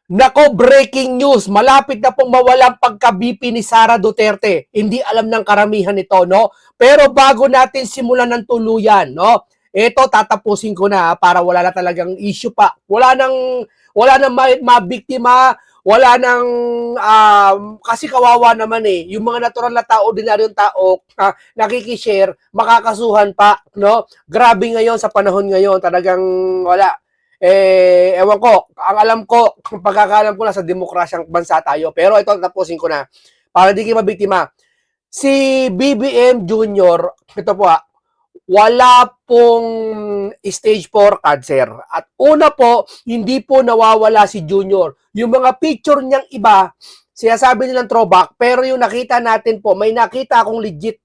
Nako, breaking news. Malapit na pong mawalang pagka-BP ni Sara Duterte. Hindi alam ng karamihan ito, no? Pero bago natin simulan ng tuluyan, no? Ito, tatapusin ko na para wala na talagang issue pa. Wala nang mabiktima, wala nang, kasi kawawa naman eh. Yung mga natural na tao, ordinaryong tao, nakikishare, makakasuhan pa, no? Grabe ngayon sa panahon ngayon, talagang wala ewan ko, ang alam ko, ang pagkakaalam ko na sa demokrasyang bansa tayo. Pero ito, tapusin ko na. Para di kayo mabiktima. Si BBM Jr., ito po wala pong stage 4 cancer. At una po, hindi po nawawala si Junior. Yung mga picture niyang iba, sinasabi nilang throwback, pero yung nakita natin po, may nakita akong legit,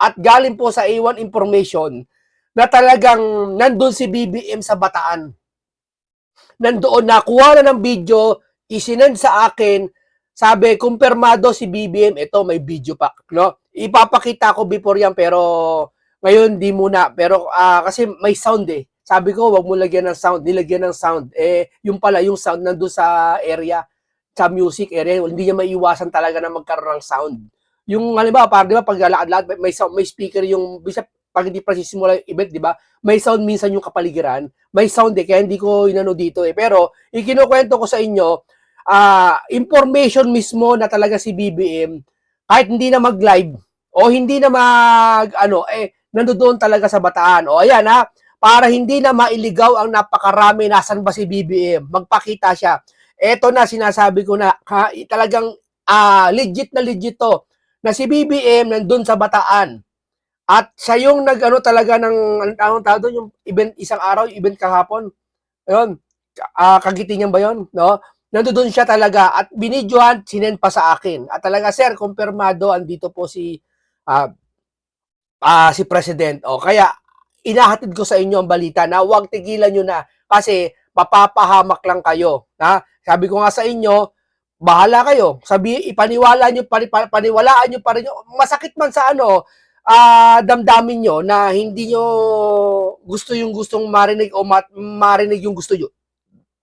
at galing po sa A1 information, na talagang nandun si BBM sa Bataan. Nandoon, nakuha na ng video, isinend sa akin, sabi, kumpirmado si BBM, ito may video pa, no? Ipapakita ko before yan, pero ngayon di muna, pero kasi may sound eh. Sabi ko, wag mo lagyan ng sound, nilagyan ng sound. Yung pala, yung sound nandun sa area, sa music area, hindi niya maiwasan talaga na magkaroon ng sound. Yung halimbawa, para di ba pag lakad-lakad, may sound, may speaker yung bisa pag hindi pa sisimula yung event, di ba? May sound minsan yung kapaligiran. May sound eh, kaya hindi ko inano dito eh. Pero, ikinukwento ko sa inyo, information mismo na talaga si BBM, kahit hindi na mag-live, o hindi na nandoon talaga sa Bataan. O ayan ha, para hindi na mailigaw ang napakarami, nasan ba si BBM? Magpakita siya. Eto na, sinasabi ko na, talagang legit to, na si BBM nandun sa Bataan. At siya yung nag-ano talaga ng, anong tawag doon, yung event isang araw, yung event kahapon. Ayun, Kagitingan ba yun? No? Nandoon siya talaga at binidyohan, sinend pa sa akin. At talaga, sir, kumpirmado, andito po uh, si President. O, kaya, inahatid ko sa inyo ang balita na huwag tigilan nyo na kasi mapapahamak lang kayo. Ha? Sabi ko nga sa inyo, bahala kayo. Ipaniwalaan nyo pa rin. Masakit man sa damdamin nyo na hindi nyo gustong marinig o marinig yung gusto nyo.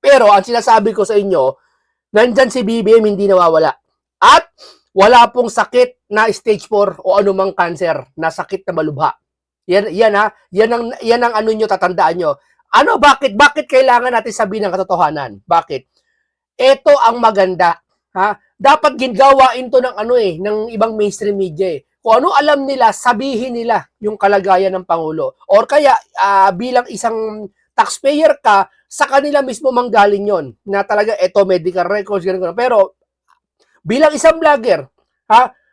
Pero ang sinasabi ko sa inyo, nandyan si BBM hindi nawawala. At wala pong sakit na stage 4 o anumang cancer na sakit na malubha. Yan ang ano nyo, tatandaan nyo. Bakit kailangan natin sabihin ng katotohanan? Bakit? Ito ang maganda. Dapat gingawain to ng ibang mainstream media eh. Kung ano alam nila, sabihin nila yung kalagayan ng Pangulo. Or kaya, bilang isang taxpayer ka, sa kanila mismo manggaling yon na talaga eto medical records, ganun. Pero bilang isang vlogger,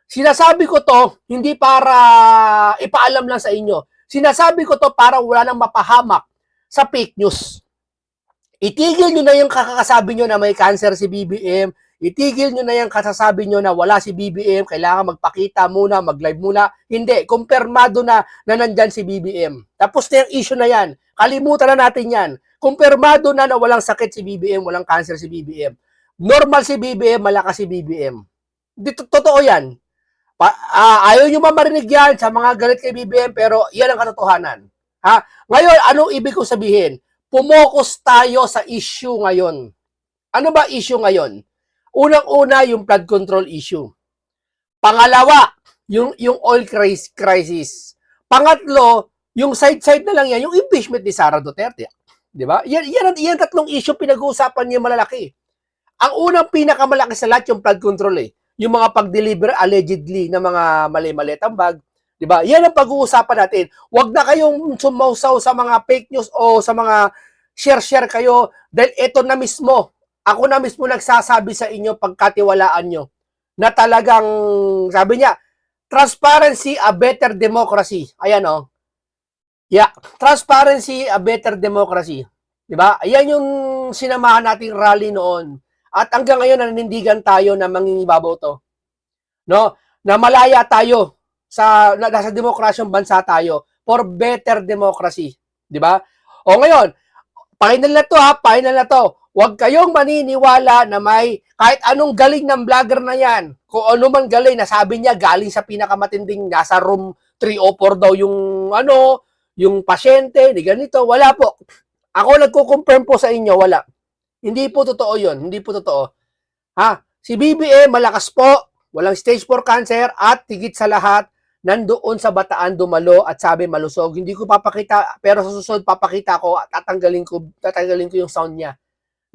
sinasabi ko to hindi para ipaalam lang sa inyo. Sinasabi ko to para wala nang mapahamak sa fake news. Itigil nyo na yung kakakasabi nyo na may cancer si BBM. Itigil nyo na yung kasasabi nyo na wala si BBM, kailangan magpakita muna, mag-live muna. Hindi, kumpirmado na nandyan si BBM. Tapos na yung issue na yan. Kalimutan na natin yan. Kumpirmado na walang sakit si BBM, walang cancer si BBM. Normal si BBM, malakas si BBM. Totoo yan. Ayaw nyo mamarinig yan sa mga galit kay BBM, pero yan ang katotohanan. Ngayon, anong ibig ko sabihin? Pumokus tayo sa issue ngayon. Ano ba issue ngayon? Unang-una, yung flood control issue. Pangalawa, yung oil crisis. Pangatlo, yung side-side na lang yan, yung impeachment ni Sara Duterte. Di ba? Yan tatlong issue pinag-uusapan niya malalaki. Ang unang pinakamalaki sa lahat yung flood control eh. Yung mga pag-deliver allegedly ng mga mali-mali tambag. Di ba? Yan ang pag-uusapan natin. Huwag na kayong sumausaw sa mga fake news o sa mga share kayo dahil ito na mismo. Ako na mismo nagsasabi sa inyo pagkatiwalaan nyo na talagang, sabi niya, transparency, a better democracy. Ayan o. Yeah, transparency, a better democracy. Diba? Ayan yung sinamahan nating rally noon. At hanggang ngayon, nanindigan tayo na mangingibabaw to. No? Na malaya tayo nasa demokrasyong bansa tayo for better democracy. Diba? O ngayon, final na to. Huwag kayong maniniwala na may kahit anong galing ng vlogger na yan. Kung ano man galing, nasabi niya galing sa pinakamatinding, nasa room 304 daw yung pasyente, di ganito. Wala po. Ako nagko-confirm po sa inyo, wala. Hindi po totoo yun. Hindi po totoo. Ha? Si BBM, malakas po. Walang stage 4 cancer at higit sa lahat, nandoon sa Bataan dumalo at sabi malusog. Hindi ko papakita, pero sa susunod papakita ko at tatanggalin ko yung sound niya.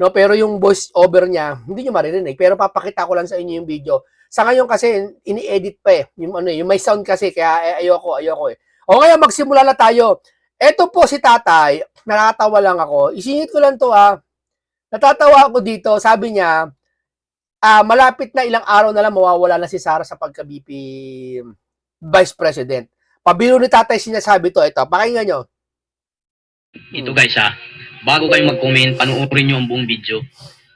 No, pero yung voice over niya, hindi niyo maririnig. Pero papakita ko lang sa inyo yung video. Sa ngayon kasi ini-edit pa eh. Yung ano, yung may sound kasi kaya ayoko eh. O ngayon magsimula na tayo. Ito po si Tatay, nakakatawa lang ako. Isingit ko lang to ah. Natatawa ako dito, sabi niya, malapit na ilang araw na lang mawawala na si Sara sa pagka-VP Vice President. Pabiro ni Tatay sinasabi to, ito, pakinggan nyo. Ito guys bago kayo mag-comment, panoorin nyo ang buong video.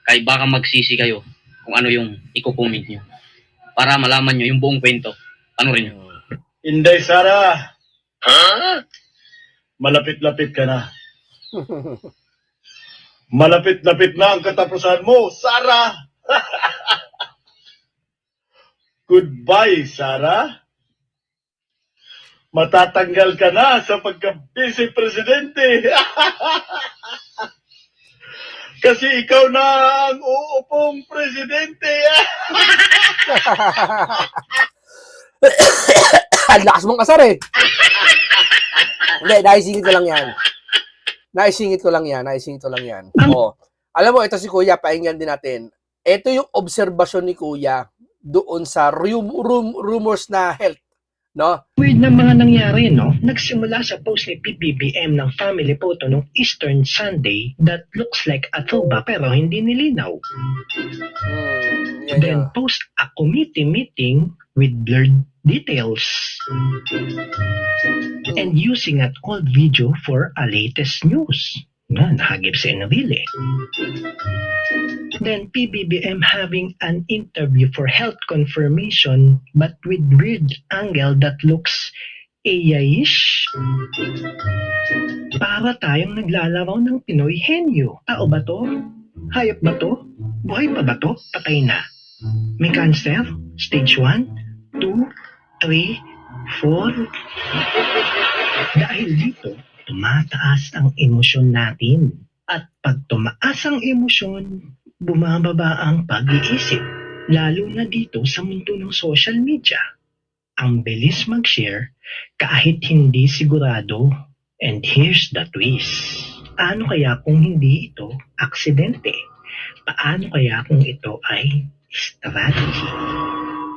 Kaya baka magsisi kayo kung ano yung i-comment nyo. Para malaman nyo yung buong kwento. Panoorin nyo. Inday Sara! Malapit-lapit ka na. Malapit-lapit na ang katapusan mo, Sara! Goodbye, Sara. Matatanggal ka na sa pagka-vice presidente. Kasi ikaw na ang uupong presidente. Ang lakas mong kasar eh. Hindi, naisingit ko lang yan. Naisingit ko lang yan. Oh. Alam mo, ito si Kuya, painggan din natin. Ito yung obserbasyon ni Kuya doon sa rumors na health. No? Weird na mga nangyari, no? Nagsimula sa post ni PBBM ng family photo nung Eastern Sunday that looks like a throwback pero hindi nilinaw. Then post a committee meeting with blurred details and using an old video for a latest news. Nahagip si Enrile. Then PBBM having an interview for health confirmation but with weird angle that looks AI-ish. Para tayong naglalaraw ng Pinoy henyo. Tao ba to? Hayop ba to? Buhay pa ba to? Patay na. May cancer? Stage 1, 2, 3, 4. Dahil dito, tumataas ang emosyon natin. At pag tumaas ang emosyon, bumababa ang pag-iisip. Lalo na dito sa mundo ng social media. Ang bilis mag-share kahit hindi sigurado. And here's the twist. Paano kaya kung hindi ito aksidente? Paano kaya kung ito ay strategy?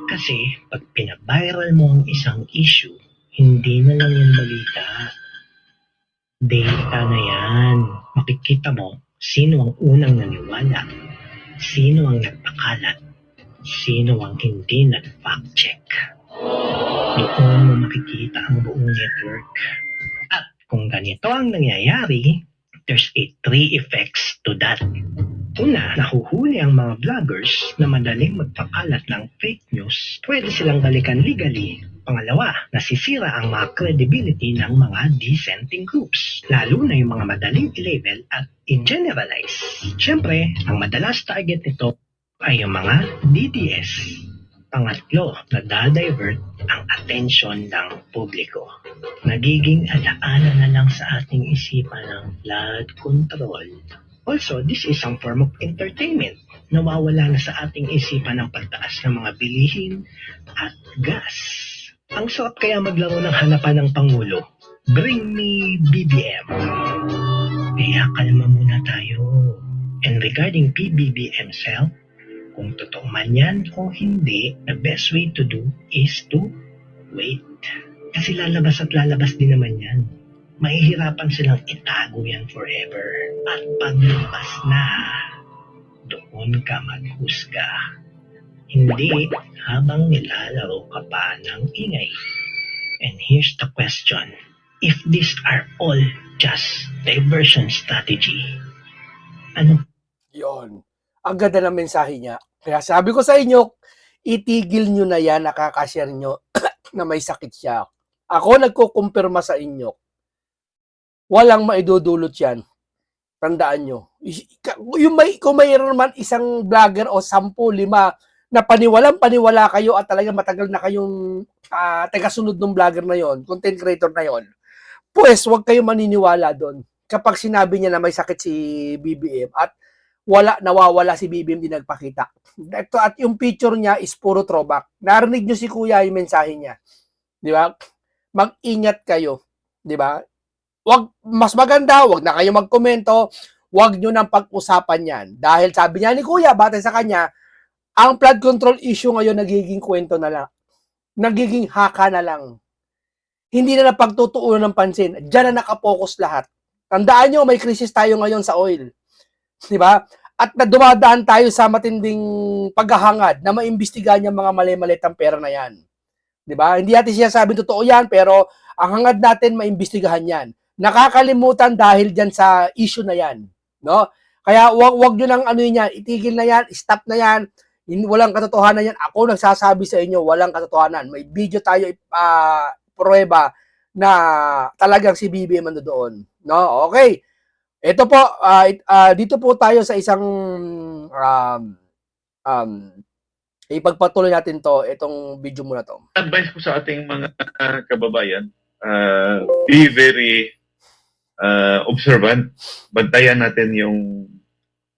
Kasi pag pinaviral mo ang isang issue, hindi na lang yung balita. Data na yan. Makikita mo sino ang unang naniwala, sino ang nagpakalat, sino ang hindi nag-fact check. Doon mo makikita ang buong network. At kung ganito ang nangyayari, there's three effects to that. Una, nahuhuli ang mga vloggers na madaling magpakalat ng fake news. Pwede silang balikan legally. Pangalawa, nasisira ang mga credibility ng mga dissenting groups, lalo na yung mga madaling i-label at i-generalize. Siyempre, ang madalas target nito ay yung mga DDS. Pangatlo, nadadivert ang atensyon ng publiko. Nagiging alaala na lang sa ating isipan ng flood control. Also, this is some form of entertainment. Nawawala na sa ating isipan ang pagtaas ng mga bilihin at gas. Ang sarap kaya maglaro ng hanapan ng Pangulo. Bring me BBM. Kaya kalma muna tayo. And regarding PBBM self, kung totoo man yan o hindi, the best way to do is to wait. Kasi lalabas at lalabas din naman yan. Mahihirapan silang itago yan forever. At paglabas na, doon ka maghusga. Hindi habang nilalaro ka pa ng ingay. And here's the question. If these are all just diversion strategy, ano? Yon. Ang ganda ng mensahe niya. Kaya sabi ko sa inyo, itigil nyo na yan, nakakashare nyo na may sakit siya. Ako nagkukumpirma sa inyo. Walang maidudulot yan. Tandaan nyo. Kung mayroon man isang vlogger o 10, 5 na paniwala kayo at talaga matagal na kayong tagasunod ng vlogger na yon, content creator na yon, pues huwag kayong maniniwala doon. Kapag sinabi niya na may sakit si BBM at nawawala si BBM, di nagpakita. Ito, at yung picture niya is puro throwback. Narinig nyo si Kuya yung mensahe niya. Di ba? Mag-ingat kayo. Di ba? Mas maganda, wag na kayo magkomento, wag nyo nang pag-usapan yan. Dahil sabi niya ni Kuya, batay sa kanya, ang flood control issue ngayon nagiging kwento na lang. Nagiging haka na lang. Hindi na napagtutuunan ng pansin. Diyan na nakapokus lahat. Tandaan nyo, may krisis tayo ngayon sa oil. Di ba? At na dumadaan tayo sa matinding paghahangad na maimbestigahan yung mga mali-malitang pera na yan. Di ba? Hindi natin siya sabi totoo yan, pero ang hangad natin maimbestigahan yan. Nakakalimutan dahil dyan sa issue na yan. No? Kaya wag nyo nang ano yan, itigil na yan, stop na yan, walang katotohanan yan. Ako nagsasabi sa inyo, walang katotohanan. May video tayo pruweba na talagang si BBM ando doon. No? Okay. Ito po, dito po tayo sa isang ipagpatuloy natin to, itong video muna to. Advice ko sa ating mga kababayan, be very observant. Bantayan natin yung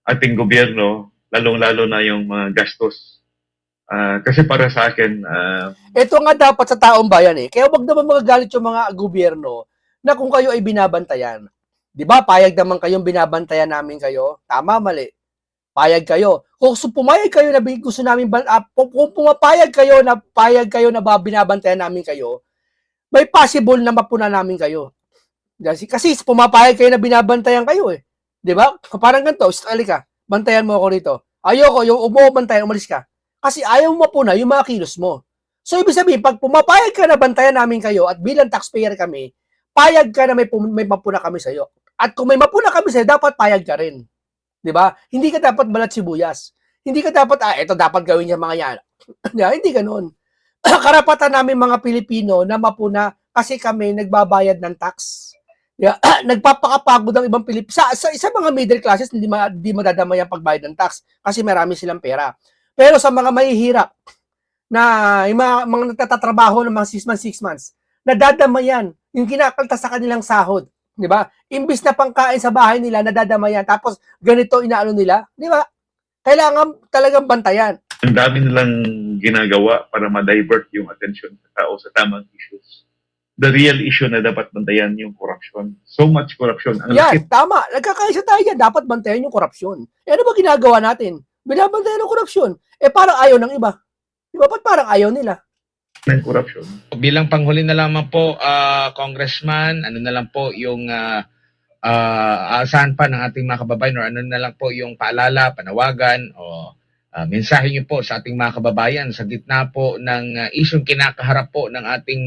ating gobyerno, lalong-lalo na yung mga gastos. Kasi para sa akin, Ito nga dapat sa taong bayan eh. Kaya wag naman magagalit yung mga gobyerno na kung kayo ay binabantayan. Di ba? Payag naman kayong binabantayan namin kayo. Tama, mali. Payag kayo. Kung pumayag kayo na gusto namin, kung pumapayag kayo na binabantayan namin kayo, may possible na mapuna namin kayo. Kasi pumapayag kayo na binabantayan kayo eh. Di ba? Parang ganito, halika, bantayan mo ako rito. Ayoko, yung bantayan, umalis ka. Kasi ayaw mo mapuna yung mga kilos mo. So, ibig sabihin, pag pumapayag ka na bantayan namin kayo at bilang taxpayer kami, payag ka na may mapuna kami sa'yo. At kung may mapuna kami sa'yo, dapat payag ka rin. Di ba? Hindi ka dapat balat sibuyas. Hindi ka dapat, ito dapat gawin niya mga yan. Hindi ganun. Karapatan namin mga Pilipino na mapuna kasi kami nagbabayad ng tax. Nagpapakapagod ang ibang Pilipino. Sa mga middle classes, hindi madadamay ang pagbayad ng tax kasi marami silang pera. Pero sa mga mahihirap, na yung mga nagtatrabaho ng mga 6 months, nadadamayan yung kinakalta sa kanilang sahod. Di ba? Imbis na pangkain sa bahay nila, nadadamayan. Tapos, ganito inaano nila. Di ba? Kailangan talagang bantayan. ang dami nilang ginagawa para ma-divert yung attention sa tao sa tamang issues. The real issue na dapat bantayan yung corruption. So much corruption. Ang Yan, tama. Nagkakaisa tayo yan. Dapat bantayan yung korupsyon. Ano ba ginagawa natin? Binabantayan ng korupsyon. Parang ayaw ng iba. Di ba? Ba't parang ayaw nila? ng corruption. Bilang panghuli na lamang po, Congressman, ano na lang po yung aasahan pa ng ating mga kababayan or ano na lang po yung paalala, panawagan o mensahe niyo po sa ating mga kababayan sa gitna po ng isyong kinakaharap po ng ating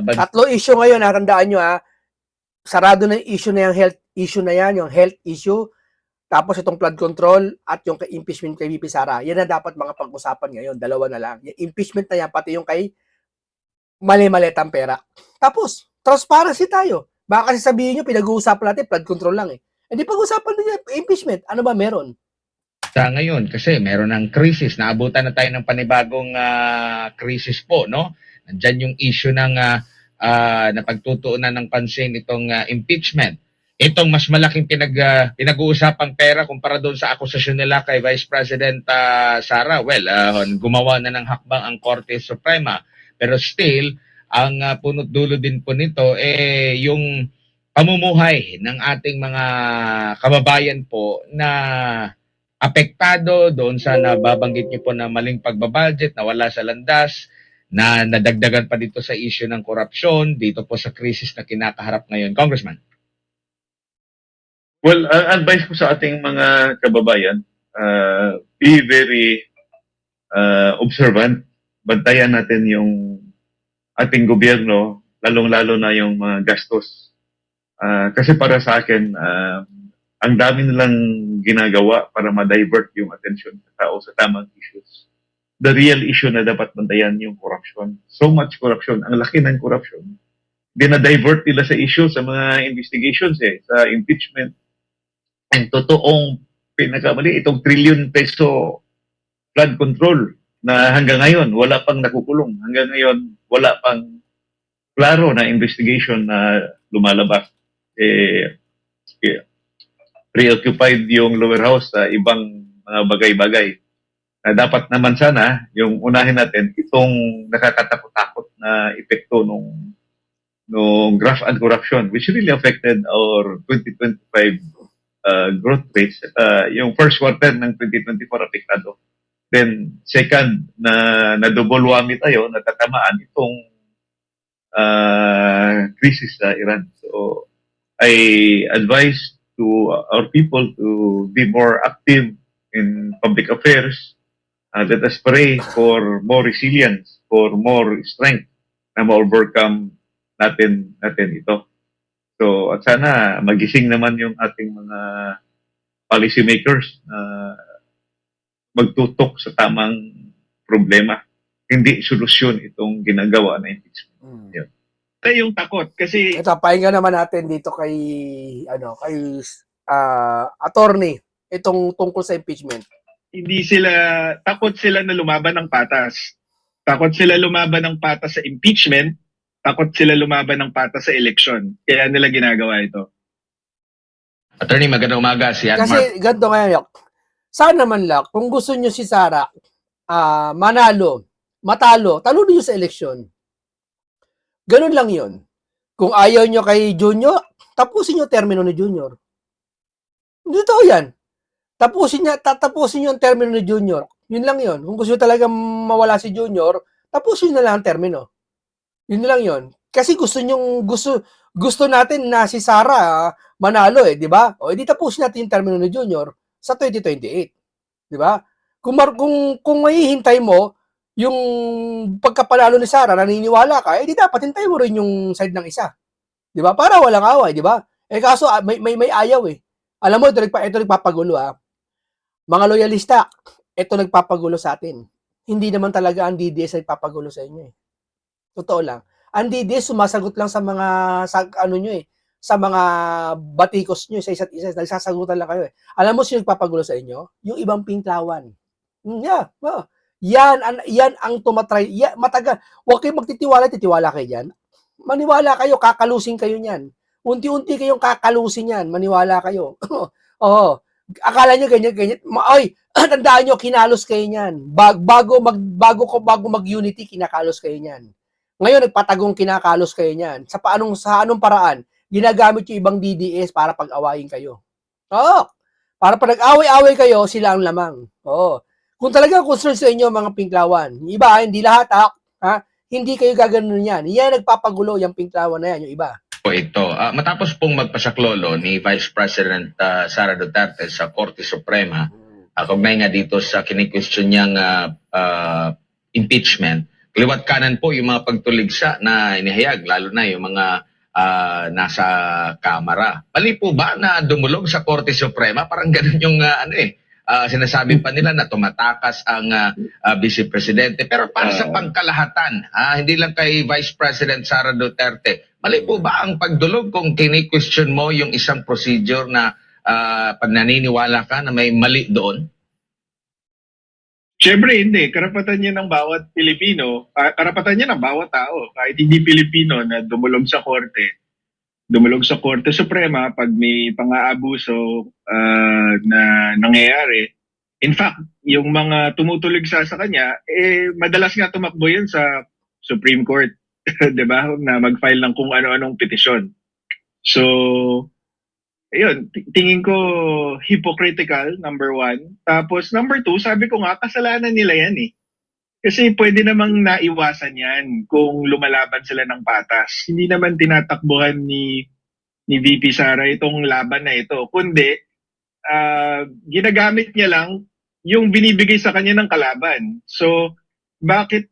bansa. 3 issue ngayon, tandaan nyo sarado na yung issue na yung health issue na yan, yung health issue, tapos itong flood control at yung impeachment kay VP Sara. Yan na dapat mga pag-usapan ngayon, 2 na lang. Yung impeachment na yan, pati yung kay mali-malitang pera. Tapos, transparency tayo. Baka kasi sabihin nyo, pinag-uusapan natin, flood control lang eh. Hindi pag-usapan din yung impeachment. Ano ba meron? Ngayon kasi meron ng krisis, naabutan na tayo ng panibagong krisis po, no? Nandiyan yung issue ng napagtutuunan ng pansin itong impeachment. Itong mas malaking pinag-uusapang pera kumpara doon sa akusasyon nila kay Vice President Sara. Well, gumawa na ng hakbang ang Korte Suprema. Pero still, ang punot dulo din po nito yung pamumuhay ng ating mga kababayan po na apektado doon sa nababanggit niyo po na maling pagbabudget, na wala sa landas, na nadagdagan pa dito sa issue ng korupsyon, dito po sa krisis na kinakaharap ngayon. Congressman. Well, advice ko sa ating mga kababayan, be very observant. Bantayan natin yung ating gobyerno, lalong-lalo na yung mga gastos. Kasi para sa akin, ang dami nilang ginagawa para ma-divert yung attention sa tao sa tamang issues. The real issue na dapat bantayan yung corruption. So much corruption. Ang laki ng corruption. Dina-divert nila sa issue sa mga investigations sa impeachment. Ang totoong pinakamali, itong trillion peso flood control na hanggang ngayon wala pang nakukulong. Hanggang ngayon wala pang klaro na investigation na lumalabas. preoccupied yung lower house sa ibang mga bagay-bagay. Na dapat naman sana, yung unahin natin, itong nakakatakot-takot na epekto nung graft and corruption, which really affected our 2025 growth rates. Yung first quarter ng 2024 apektado. Then, second, na double whammy tayo, natatamaan itong crisis sa Iran. So, I advise to our people to be more active in public affairs. Let us pray for more resilience, for more strength na ma-overcome natin ito. So, at sana magising naman yung ating mga policymakers na magtutok sa tamang problema. Hindi solusyon itong ginagawa na impeachment. Yun. Ito yung takot kasi Ito, pahinga naman natin dito kay attorney itong tungkol sa impeachment. hindi sila, takot sila na lumaban ng patas. Takot sila lumaban ng patas sa impeachment, takot sila lumaban ng patas sa eleksyon. Kaya nila ginagawa ito. Attorney, magandang umaga. Si Anmar. Kasi ganito ngayon, sana man lang, kung gusto nyo si Sara matalo, talo niyo sa eleksyon. Ganun lang yun. Kung ayaw nyo kay Junior, tapusin nyo termino ni Junior. Dito yan. Tapusin nyo ang termino ni Junior. Yun lang yun. Kung gusto nyo talaga mawala si Junior, tapusin nyo na lang ang termino. Yun lang yun. Kasi gusto natin na si Sara manalo di ba? O edi tapusin natin yung termino ni Junior sa 2028. Di ba? Kung mahihintay mo yung pagkapanalo ni Sara, naniniwala ka, edi dapat hintay mo rin yung side ng isa. Di ba? Para walang away, di ba? Kaso may ayaw Alam mo, ito nagpapagulo Mga loyalista, ito nagpapagulo sa atin. Hindi naman talaga ang DDS nagpapagulo sa inyo Totoo lang. Ang DDS sumasagot lang sa mga sa mga batikos nyo sa isa't isa. Nagsasagutan lang kayo Alam mo sino nagpapagulo sa inyo? Yung ibang pinklawan. Yan ang tumatry. Matagal. Huwag kayong titiwala kayo dyan. Maniwala kayo, kakalusin kayo niyan. Unti-unti kayong kakalusin yan. Maniwala kayo. Oo. Akala nyo ganyan. Tandaan nyo, kinalos kayo niyan. Bago mag-unity, kinakalos kayo niyan. Ngayon, nagpatagong kinakalos kayo niyan. Sa anong paraan? Ginagamit yung ibang DDS para pag-awayin kayo. Oo. Para pag nag-away-away kayo, sila ang lamang. Oo. Kung talagang concern sa inyo, mga pinklawan, iba, hindi lahat, hindi kayo gaganon yan. Yan nagpapagulo, yung pinklawan na yan, yung iba. Ito. Matapos pong magpasaklolo ni Vice President Sara Duterte sa Korte Suprema, kaugnay nga dito sa kini-question niyang impeachment, liwat kanan po yung mga pagtuligsa na inihayag, lalo na yung mga nasa Kamara. Mali po ba na dumulog sa Korte Suprema? Parang ganun yung sinasabi pa nila na tumatakas ang Vice Presidente. Pero para sa pangkalahatan, hindi lang kay Vice President Sara Duterte, mali po ba ang pagdulog kung kini-question mo yung isang procedure na naniniwala ka na may mali doon? Siyempre, hindi. Karapatan niya ng bawat Pilipino, karapatan niya ng bawat tao, kahit hindi Pilipino, na dumulog sa Korte Suprema pag may pang-aabuso na nangyayari. In fact, yung mga tumutulog sa kanya, madalas nga tumakbo yun sa Supreme Court, 'di ba? Na mag-file ng kung ano-anong petisyon. So, ayun, tingin ko hypocritical, number one. Tapos, number two, sabi ko nga, kasalanan nila yan Kasi pwede namang naiwasan yan kung lumalaban sila ng patas. Hindi naman tinatakbuhan ni VP Sara itong laban na ito. Kundi, ginagamit niya lang yung binibigay sa kanya ng kalaban. So, bakit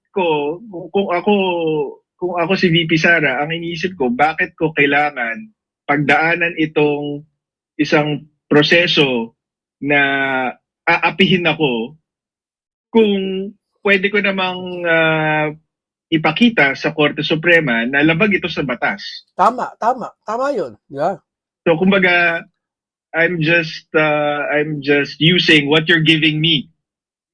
ko, kung ako si VP Sara, ang iniisip ko, bakit ko kailangan pagdaanan itong isang proseso na aapihin ako kung pwede ko namang ipakita sa Korte Suprema na labag ito sa batas. Tama yun. Yeah. So kumbaga, I'm just using what you're giving me.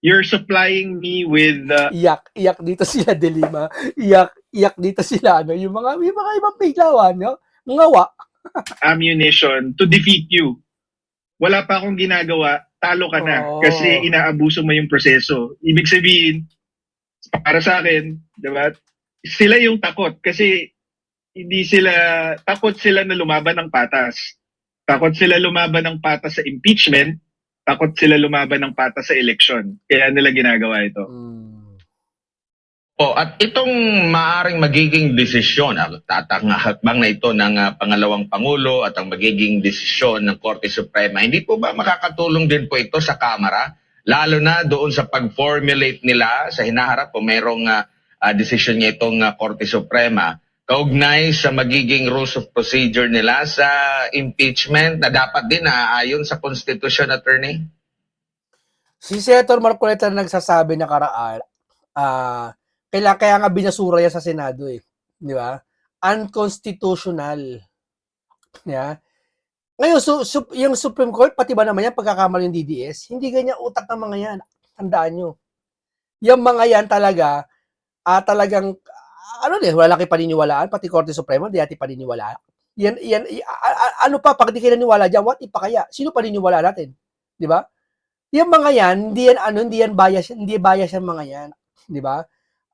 You're supplying me with Iyak dito sila Delima. Iyak dito sila yung mga ibang biglawan, ngawa. ammunition to defeat you. Wala pa akong ginagawa, talo ka na. Oo. Kasi inaabuso mo yung proseso. Ibig sabihin, para sa akin, di ba, sila yung takot kasi hindi sila, takot sila na lumaban ng patas. Takot sila lumaban ng patas sa impeachment, takot sila lumaban ng patas sa eleksyon. Kaya nila ginagawa ito. At itong maaring magiging desisyon, hakbang na ito ng pangalawang Pangulo at ang magiging desisyon ng Korte Suprema, hindi po ba makakatulong din po ito sa Kamara? Lalo na doon sa pag-formulate nila sa hinaharap po merong desisyon niya itong Korte Suprema, kaugnay sa magiging rules of procedure nila sa impeachment na dapat din ayon sa Constitution, Attorney? Si Senator Marcoleta na nagsasabi na karaan, kaya nga binasura yan sa Senado eh. Di ba? Unconstitutional. Yeah. Ngayon, yung Supreme Court, pati ba naman yan, pagkakamali ng DDS, hindi ganyan utak ng mga yan. Tandaan nyo. Yung mga yan talaga, talagang, wala kayo paniniwalaan, pati Korte Suprema, di natin paniniwalaan. Ano pa, pag di kayo naniwala dyan, what if pa kaya? Sino paniniwala natin? Di ba? Yung mga yan, hindi yan bias yung mga yan. Di ba?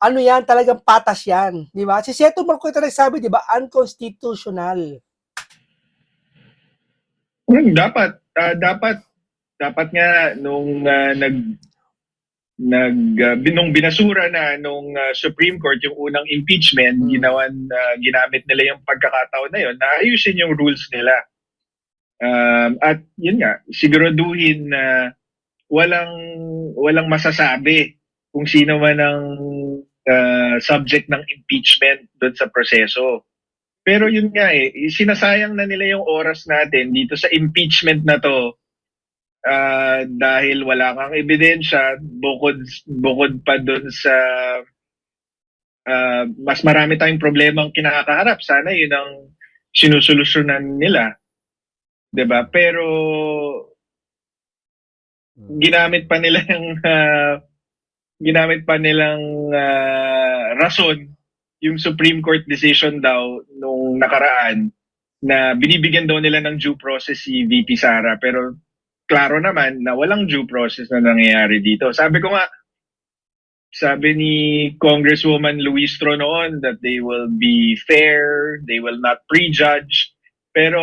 Ano yan, talagang patas yan. Di ba? Si Senator Marcoleta nagsabi, di ba, unconstitutional. Dapat nga nung nung binasura na nung Supreme Court yung unang impeachment, ginamit nila yung pagkakataon na yun na ayusin yung rules nila. At yun nga, siguraduhin na walang masasabi kung sino man ang subject ng impeachment doon sa proseso. Pero yun nga sinasayang na nila yung oras natin dito sa impeachment na to dahil wala kang ebidensya bukod pa doon sa mas marami tayong problemang kinakaharap. Sana yun ang sinusolusyonan nila. 'Di ba? Pero ginamit pa nilang rason yung Supreme Court decision daw nung nakaraan na binibigyan daw nila ng due process si VP Sara, pero klaro naman na walang due process na nangyayari dito. Sabi ni Congresswoman Luis Tro noon that they will be fair, they will not prejudge, pero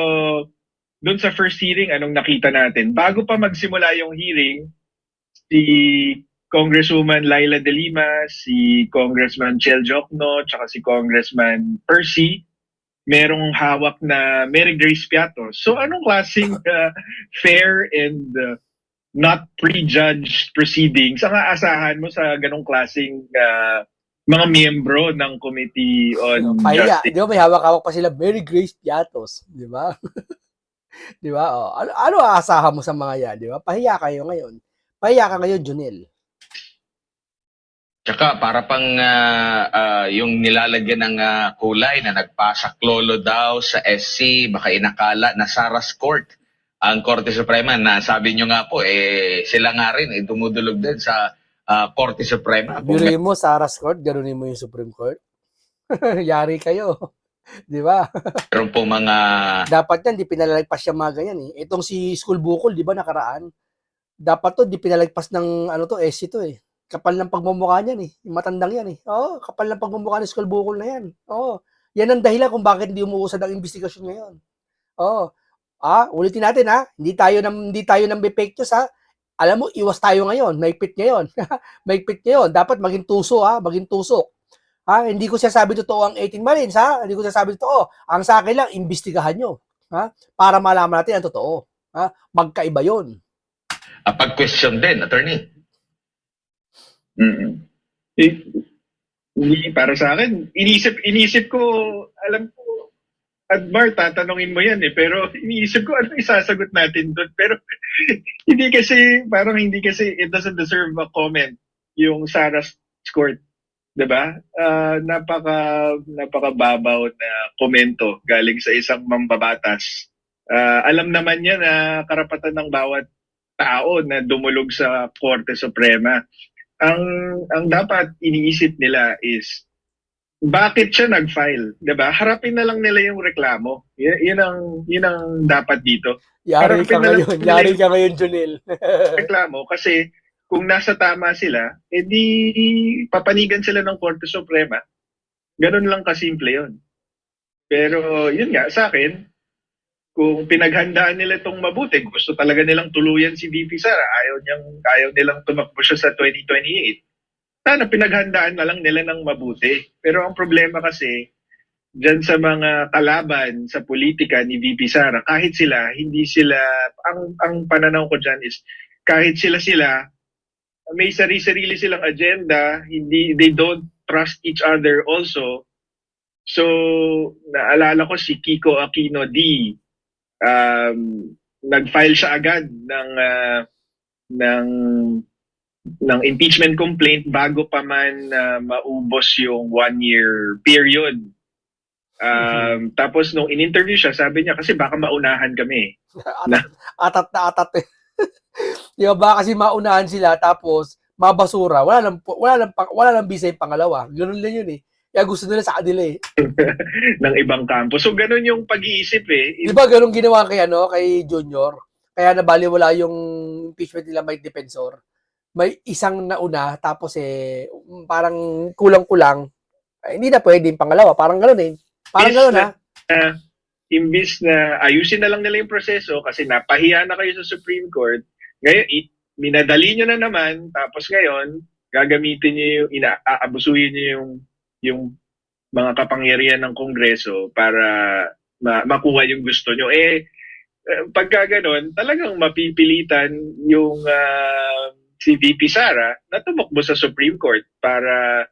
doon sa first hearing, anong nakita natin? Bago pa magsimula yung hearing, si Congresswoman Laila De Lima, si Congressman Chel Jokno, tsaka si Congressman Percy, merong hawak na Mary Grace Piatos. So anong klaseng fair and not prejudged proceedings ang aasahan mo sa ganong klaseng mga miyembro ng Committee on Justice? Di ba may hawak-hawak pa sila Mary Grace Piatos, di ba? Di ba? Ano aasahan mo sa mga yan, di ba? Pahiya kayo ngayon. Pahiya ka ngayon, Junel. Tsaka para pang yung nilalagyan ng kulay na nagpasaklolo daw sa SC, baka inakala na Saras Court ang Korte Suprema, na sabi nyo nga po, sila nga rin dumudulog din sa Korte Suprema. Biruin mo, Saras Court, ganunin mo yung Supreme Court. Yari kayo. Di ba? Meron po mga... Dapat yan, di pinalalagpas yung mga ganyan eh. Itong si School Bukol, di ba nakaraan? Dapat to, di pinalagpas ng SC to eh. Kapal ng pagmumukha niyan eh. Yung matandang yan eh. Kapal ng pagmumukha ng School Bukol na yan. Yan ang dahilan kung bakit hindi umuusad ang investigasyon ngayon. Ulitin natin ha. Hindi tayo ng fake news ha. Alam mo, iwas tayo ngayon. Maigpit ngayon. Maigpit ngayon. Dapat maging tuso ha. Maging tusok. Hindi ko sasabi totoo ang 18 Marines ha. Hindi ko sasabi totoo. Ang sa akin lang, imbestigahan nyo. Para malaman natin ang totoo. Magkaiba yun. Pag-question din, Attorney. Hindi, para sa akin, inisip ko, alam ko, Admar, tatanungin mo yan pero iniisip ko ano isasagot natin doon. Pero hindi kasi, it doesn't deserve a comment yung Saras Court. Diba? Napakababaw na komento galing sa isang mambabatas. Alam naman niya na karapatan ng bawat tao na dumulog sa Korte Suprema. Ang dapat iniisip nila is bakit siya nag-file, 'di ba? Harapin na lang nila yung reklamo. Yun ang dapat dito. Yari ka Harapin na lang ngayon. nila Yari yung ka ngayon, Junel. reklamo kasi kung nasa tama sila, edi papanigan sila ng Korte Suprema. Ganun lang kasimple 'yon. Pero yun nga sa akin, kung pinaghandaan nila itong mabuti, gusto talaga nilang tuluyan si VP Sara, ayaw nilang tumakbo siya sa 2028. Sana pinaghandaan na lang nila ng mabuti. Pero ang problema kasi, dyan sa mga kalaban sa politika ni VP Sara, kahit sila, hindi sila, ang pananaw ko dyan is, kahit sila, may sarili-sarili silang agenda, they don't trust each other also. So, naalala ko si Kiko Aquino D, nag-file siya agad ng ng impeachment complaint bago pa man maubos yung 1-year period. Tapos nung in-interview siya, sabi niya kasi baka maunahan kami. Atat na atat eh. Di ba? Baka kasi maunahan sila tapos mabasura. Wala lang bisa yung pangalawa. Ganun lang yun eh. Kaya gusto nila sa kanila eh. Ng ibang kampo. So ganun yung pag-iisip eh. Di ba ganun ginawa kay Junior? Kaya nabaliwala yung impeachment nila may defensor. May isang nauna tapos parang kulang-kulang. Hindi na pwede yung pangalawa. Parang ganun eh. Parang ganun ha. Imbis na ayusin na lang nila yung proseso kasi napahiya na kayo sa Supreme Court, ngayon minadali nyo na naman, tapos ngayon gagamitin nyo aabusuhin nyo yung mga kapangyarihan ng Kongreso para makuha yung gusto nyo. Pagka ganon, talagang mapipilitan yung si VP Sara na tumakbo sa Supreme Court para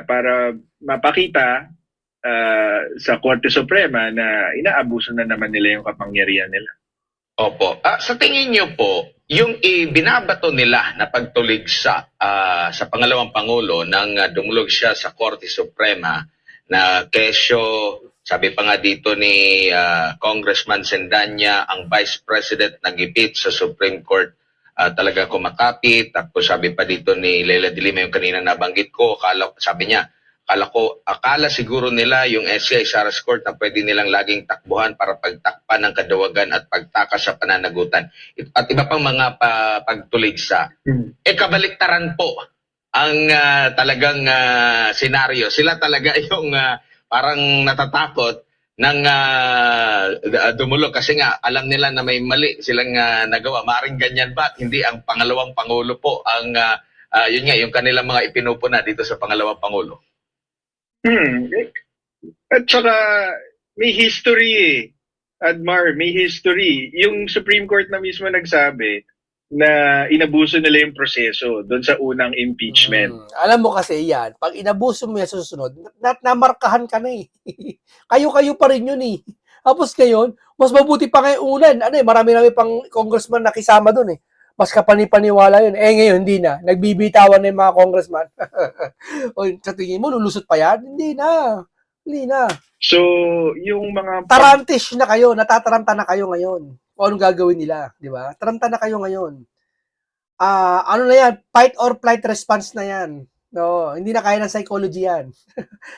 para mapakita sa Korte Suprema na inaabuso na naman nila yung kapangyarihan nila. Opo. Sa tingin niyo po, yung ibinabato nila na pagtuligsa sa pangalawang Pangulo nang dumulog siya sa Korte Suprema na kesyo, sabi pa nga dito ni Congressman Sendanya, ang Vice President nag-ipit sa Supreme Court talaga kumakapit. Tapos sabi pa dito ni Leila de Lima yung kanina nabanggit ko, sabi niya, akala siguro nila yung SCI Sara's Court na pwede nilang laging takbuhan para pagtakpan ng kadawagan at pagtakas sa pananagutan. At iba pang mga pagtuligsa. Kabaliktaran po ang talagang senaryo. Sila talaga yung parang natatakot nang dumulog kasi nga alam nila na may mali silang nagawa. Maring ganyan ba? At hindi ang pangalawang Pangulo po ang yun nga, yung kanilang mga ipinupuna dito sa pangalawang Pangulo. At saka may history Admar, may history. Yung Supreme Court na mismo nagsabi na inabuso nila yung proseso doon sa unang impeachment. Alam mo kasi yan, pag inabuso mo yan sa susunod, namarkahan ka na eh. Kayo-kayo pa rin yun eh. Tapos ngayon, mas mabuti pa ngayon ulan. Marami-rami pang congressman nakisama doon eh. Mas kapanipaniwala yun. Ngayon, hindi na. Nagbibitawan na yung mga congressman. O, sa tingin mo, lulusot pa yan? Hindi na. Hindi na. So, yung mga... Tarantish na kayo. Natataranta na kayo ngayon. Kung anong gagawin nila. Di ba? Taranta na kayo ngayon. Ano na yan? Fight or flight response na yan. No, hindi na kaya ng psychology yan.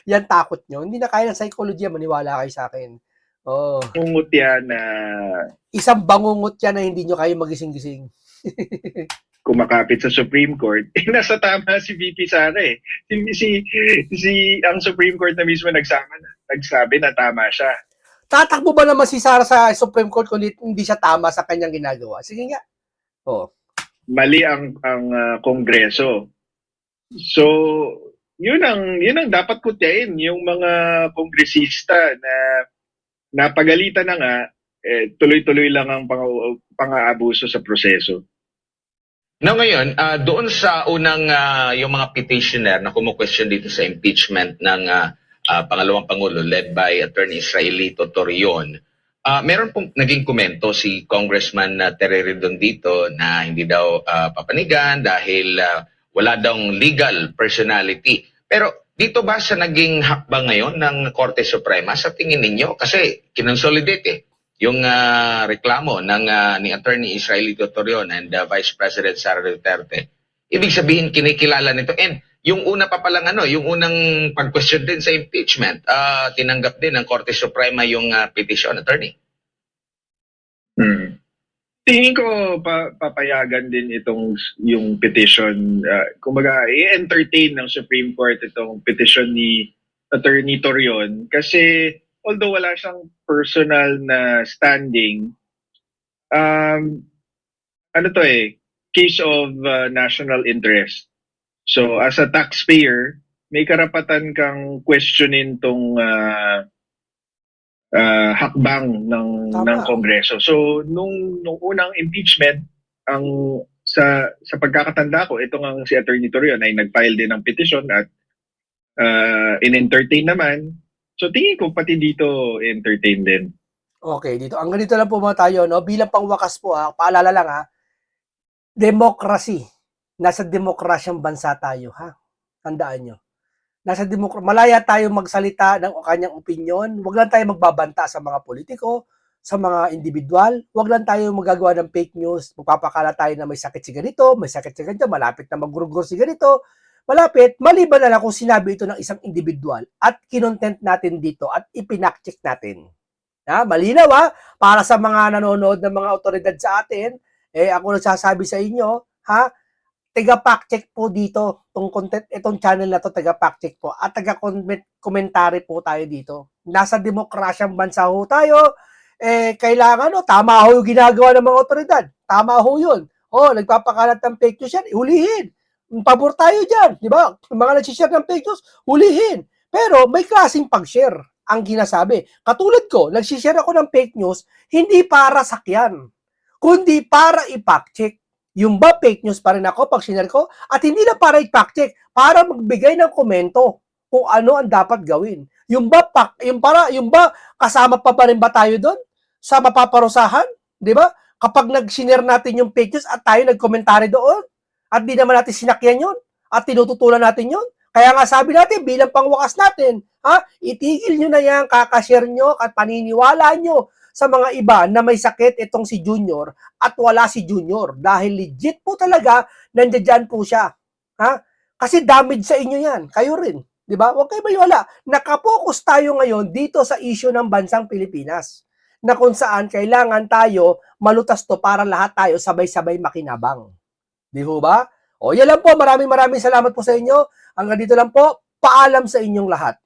Yan takot nyo. Hindi na kaya ng psychology yan. Maniwala kayo sa akin. Bangungot yan na... Isang bangungot yan na hindi nyo kayo magising-gising. Kumakapit sa Supreme Court, nasa tama si VP Sara eh. Ang Supreme Court na mismo nagsabi na tama siya. Tatakbo ba naman si Sara sa Supreme Court kung hindi siya tama sa kanyang ginagawa? Sige nga. Mali ang Kongreso. So, yun ang dapat kutyain yung mga kongresista na napagalitan na nga, tuloy-tuloy lang ang pang-aabuso sa proseso. Now ngayon, doon sa unang yung mga petitioner na kumu-question dito sa impeachment ng pangalawang Pangulo led by Attorney Israelito Torion, meron pong naging komento si Congressman Terry Redondito na hindi daw papanigan dahil wala daw legal personality. Pero dito ba sa naging hakbang ngayon ng Korte Suprema sa tingin ninyo? Kasi kinonsolidate yung reklamo ng ni Attorney Israelito Torion and Vice President Sara Duterte. Ibig sabihin kinikilala nito and yung una pa palang yung unang pag-question din sa impeachment, tinanggap din ng Korte Suprema yung petition, attorney. Tingin ko papayagan din yung petition. Kumbaga, i-entertain ng Supreme Court itong petition ni Attorney Torion kasi although wala siyang personal na standing, case of national interest. So as a taxpayer, may karapatan kang questionin tong hakbang ng Tama. Kongreso. So nung unang impeachment, ang sa pagkakatanda ko, ito nga si Attorney Torion ay nag-file din ng petition at in-entertain naman. So tingin ko pati dito entertain din. Okay, dito. Ang ganito lang po mga tayo, no? Bilang pangwakas po, paalala lang democracy. Nasa demokrasyang bansa tayo, Tandaan nyo. Malaya tayo magsalita ng kanyang opinion. Huwag lang tayo magbabanta sa mga politiko, sa mga individual. Huwag lang tayo magagawa ng fake news. Magpapakala tayo na may sakit si ganito, may sakit si ganito, malapit na magurugor si ganito. Malapit, maliban na lang kung sinabi ito ng isang individual at kinontent natin dito at ipinack-check natin. Malinaw para sa mga nanonood ng mga otoridad sa atin, ako nagsasabi sa inyo, taga-fact check po dito, itong channel na to, taga-fact check po, at taga-commentary po tayo dito. Nasa demokrasyang bansa ho tayo, kailangan, tama ho yung ginagawa ng mga otoridad. Tama ho yun. Nagpapakalat ng fake news yan, hulihin. Pabor tayo dyan, di ba? Yung mga nagsishare ng fake news, hulihin. Pero may klaseng pag-share ang ginasabi. Katulad ko, nagsishare ako ng fake news, hindi para sakyan, kundi para i-fact check. Yung ba fake news pa rin ako pag sinare ko? At hindi na para i-fact check, para magbigay ng komento kung ano ang dapat gawin. Yung ba kasama pa rin ba tayo doon sa mapaparusahan? Di ba? Kapag nag-share natin yung fake news at tayo nag-komentary doon, at di naman natin sinakyan yun, at tinututulan natin yun. Kaya nga sabi natin, bilang pangwakas natin, itigil nyo na yan, kakashare nyo at paniniwala nyo sa mga iba na may sakit itong si Junior at wala si Junior dahil legit po talaga nandiyan po siya. Kasi damage sa inyo yan. Kayo rin. Di ba? Huwag kayo maniwala. Nakapokus tayo ngayon dito sa issue ng bansang Pilipinas na kung saan kailangan tayo malutas to para lahat tayo sabay-sabay makinabang. Di ho ba? Yan lang po. Maraming salamat po sa inyo. Hanggang dito lang po. Paalam sa inyong lahat.